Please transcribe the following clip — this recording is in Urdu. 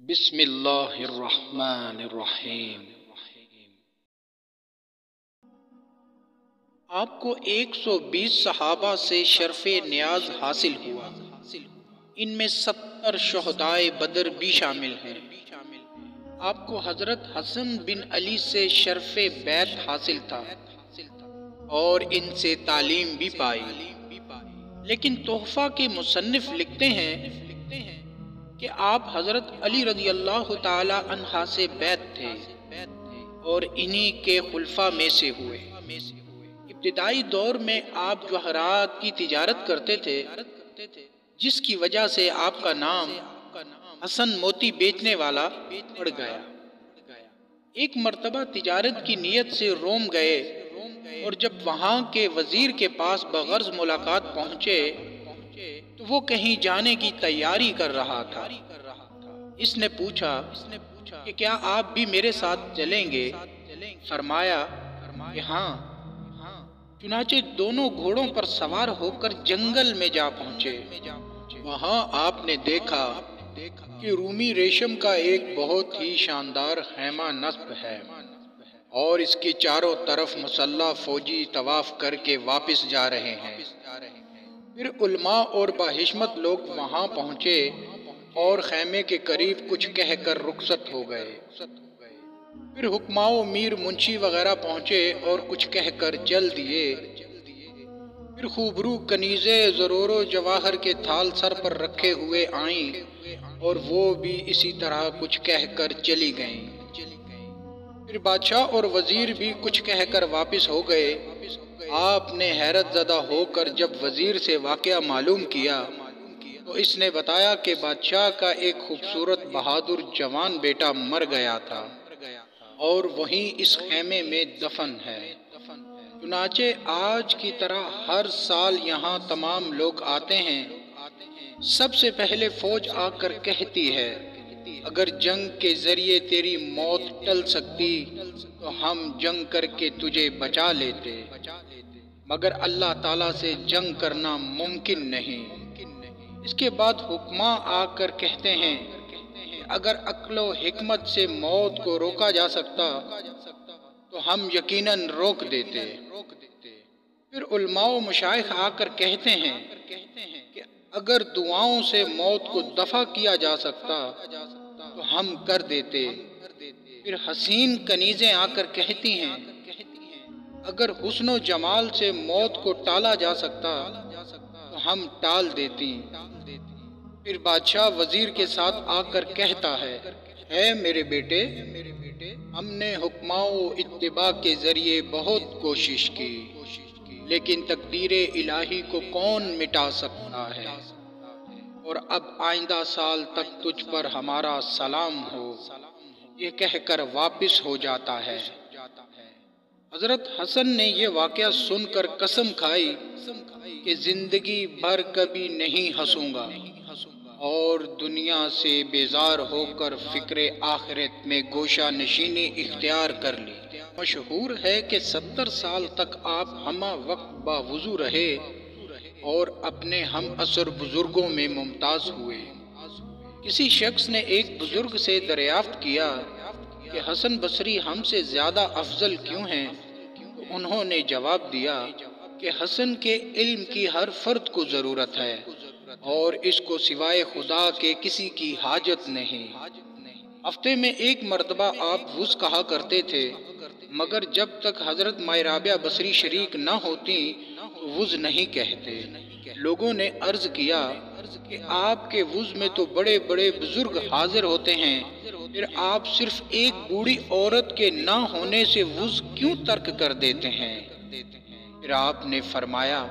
بسم اللہ الرحمن الرحیم۔ آپ کو 120 صحابہ سے شرف نیاز حاصل ہوا، ان میں 70 شہدائے بدر بھی شامل ہیں۔ آپ کو حضرت حسن بن علی سے شرف بیعت حاصل تھا اور ان سے تعلیم بھی پائی، لیکن تحفہ کے مصنف لکھتے ہیں کہ آپ حضرت علی رضی اللہ تعالی عنہ سے بیعت تھے اور انہی کے خلفاء میں سے ہوئے۔ ابتدائی دور میں آپ جوہرات کی تجارت کرتے تھے، جس کی وجہ سے آپ کا نام حسن موتی بیچنے والا پڑ گیا۔ ایک مرتبہ تجارت کی نیت سے روم گئے اور جب وہاں کے وزیر کے پاس بغرض ملاقات پہنچے تو وہ کہیں جانے کی تیاری کر رہا تھا۔ اس نے پوچھا کہ کیا آپ بھی میرے ساتھ چلیں گے؟ فرمایا کہ ہاں۔ چنانچہ دونوں گھوڑوں پر سوار ہو کر جنگل میں جا پہنچے۔ وہاں آپ نے دیکھا کہ رومی ریشم کا ایک بہت ہی شاندار خیمہ نصب ہے اور اس کے چاروں طرف مسلح فوجی طواف کر کے واپس جا رہے ہیں۔ پھر علماء اور باحشمت لوگ وہاں پہنچے اور خیمے کے قریب کچھ کہہ کر رخصت ہو گئے۔ پھر حکماء و میر منشی وغیرہ پہنچے اور کچھ کہہ کر چل دیے۔ پھر خوبرو کنیزیں زرور و جواہر کے تھال سر پر رکھے ہوئے آئیں اور وہ بھی اسی طرح کچھ کہہ کر چلی گئیں۔ پھر بادشاہ اور وزیر بھی کچھ کہہ کر واپس ہو گئے۔ آپ نے حیرت زدہ ہو کر جب وزیر سے واقعہ معلوم کیا تو اس نے بتایا کہ بادشاہ کا ایک خوبصورت بہادر جوان بیٹا مر گیا تھا اور وہیں اس خیمے میں دفن ہے۔ چنانچہ آج کی طرح ہر سال یہاں تمام لوگ آتے ہیں۔ سب سے پہلے فوج آ کر کہتی ہے اگر جنگ کے ذریعے تیری موت ٹل سکتی تو ہم جنگ کر کے تجھے بچا لیتے، مگر اللہ تعالیٰ سے جنگ کرنا ممکن نہیں۔ اس کے بعد حکماء آ کر کہتے ہیں اگر عقل و حکمت سے موت کو روکا جا سکتا تو ہم یقیناً روک دیتے۔ پھر علماء و مشائخ آ کر کہتے ہیں کہ اگر دعاؤں سے موت کو دفع کیا جا سکتا تو ہم کر دیتے۔ پھر حسین کنیزیں آ کر کہتی ہیں اگر حسن و جمال سے موت کو ٹالا جا سکتا تو ہم ٹال دیتی۔ پھر بادشاہ وزیر کے ساتھ آ کر کہتا ہے اے میرے بیٹے، ہم نے حکماء و اتباع کے ذریعے بہت کوشش کی، لیکن تقدیر الہی کو کون مٹا سکتا ہے، اور اب آئندہ سال تک تجھ پر ہمارا سلام ہو، یہ کہہ کر واپس ہو جاتا ہے۔ حضرت حسن نے یہ واقعہ سن کر قسم کھائی کہ زندگی بھر کبھی نہیں ہنسوں گا اور دنیا سے بیزار ہو کر فکر آخرت میں گوشہ نشینی اختیار کر لی۔ مشہور ہے کہ 70 سال تک آپ ہمہ وقت باوضو رہے اور اپنے ہم عصر بزرگوں میں ممتاز ہوئے۔ کسی شخص نے ایک بزرگ سے دریافت کیا کہ حسن بصری ہم سے زیادہ افضل کیوں ہیں؟ تو انہوں نے جواب دیا کہ حسن کے علم کی ہر فرد کو ضرورت ہے اور اس کو سوائے خدا کے کسی کی حاجت نہیں۔ ہفتے میں ایک مرتبہ آپ وضو کہا کرتے تھے، مگر جب تک حضرت مائی رابعہ بصری شریک نہ ہوتی تو وضو نہیں کہتے۔ لوگوں نے عرض کیا کہ آپ کے وضو میں تو بڑے بڑے بزرگ حاضر ہوتے ہیں، پھر آپ صرف ایک بوڑھی عورت کے نہ ہونے سے وضو کیوں ترک کر دیتے ہیں؟ پھر آپ نے فرمایا